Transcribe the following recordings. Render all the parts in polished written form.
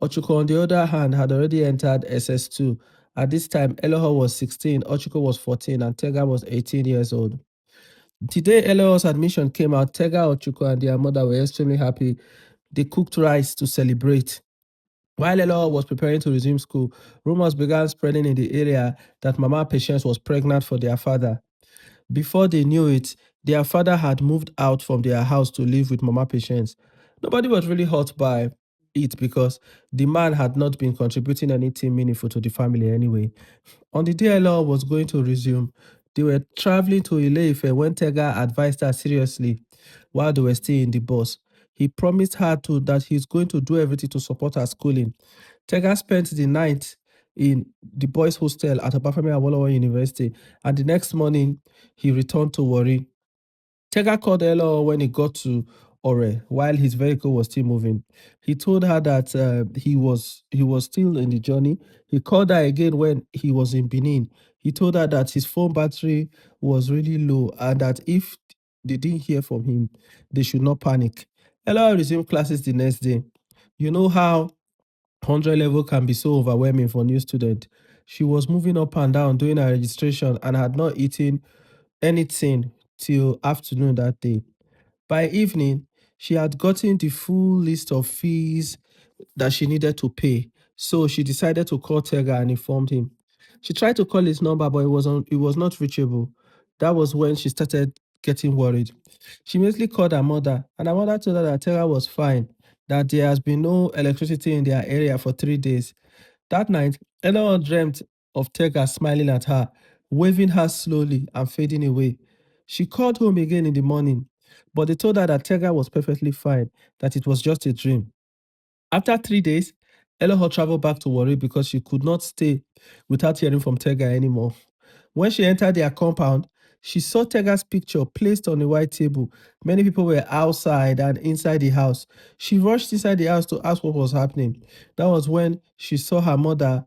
OCHUKO, on the other hand, had already entered SS2. At this time, Eloho was 16, OCHUKO was 14, and Tega was 18 years old. The day Eloho's admission came out, Tega, OCHUKO, and their mother were extremely happy. They cooked rice to celebrate. While Eloho was preparing to resume school, rumors began spreading in the area that Mama Patience was pregnant for their father. Before they knew it, their father had moved out from their house to live with Mama Patience. Nobody was really hurt by it because the man had not been contributing anything meaningful to the family anyway. On the day Ella was going to resume, they were traveling to Ile-Ife when Tega advised her seriously while they were still in the bus. He promised her that he's going to do everything to support her schooling. Tega spent the night in the boys' hostel at Obafemi Awolowo University, and the next morning he returned to Warri. Tega called Ella when he got to Ore while his vehicle was still moving. He told her that he was still in the journey. He called her again when he was in Benin. He told her that his phone battery was really low and that if they didn't hear from him, they should not panic. Ella resumed classes the next day. You know how 100 level can be so overwhelming for new student. She was moving up and down doing her registration and had not eaten anything till afternoon that day. By evening, she had gotten the full list of fees that she needed to pay, so she decided to call Tega and informed him. She tried to call his number, but it was not reachable. That was when she started getting worried. She immediately called her mother, and her mother told her that Tega was fine, that there has been no electricity in their area for 3 days. That night, Eleanor dreamt of Tega smiling at her, waving her slowly and fading away. She called home again in the morning, but they told her that Tega was perfectly fine, that it was just a dream. After 3 days, Eleanor traveled back to Warri because she could not stay without hearing from Tega anymore. When she entered their compound, she saw Tega's picture placed on a white table. Many people were outside and inside the house. She rushed inside the house to ask what was happening. That was when she saw her mother,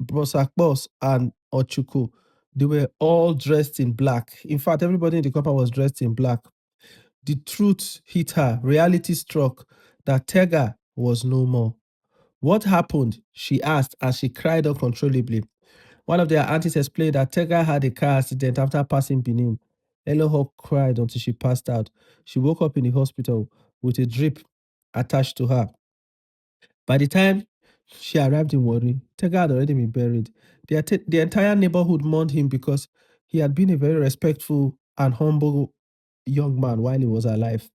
Brosakbos, and OCHUKO. They were all dressed in black. In fact, everybody in the compound was dressed in black. The truth hit her. Reality struck that Tega was no more. What happened? She asked as she cried uncontrollably. One of their aunties explained that Tega had a car accident after passing Benin. Eloho cried until she passed out. She woke up in the hospital with a drip attached to her. By the time she arrived in Warri, Tega had already been buried. The entire neighborhood mourned him because he had been a very respectful and humble young man while he was alive.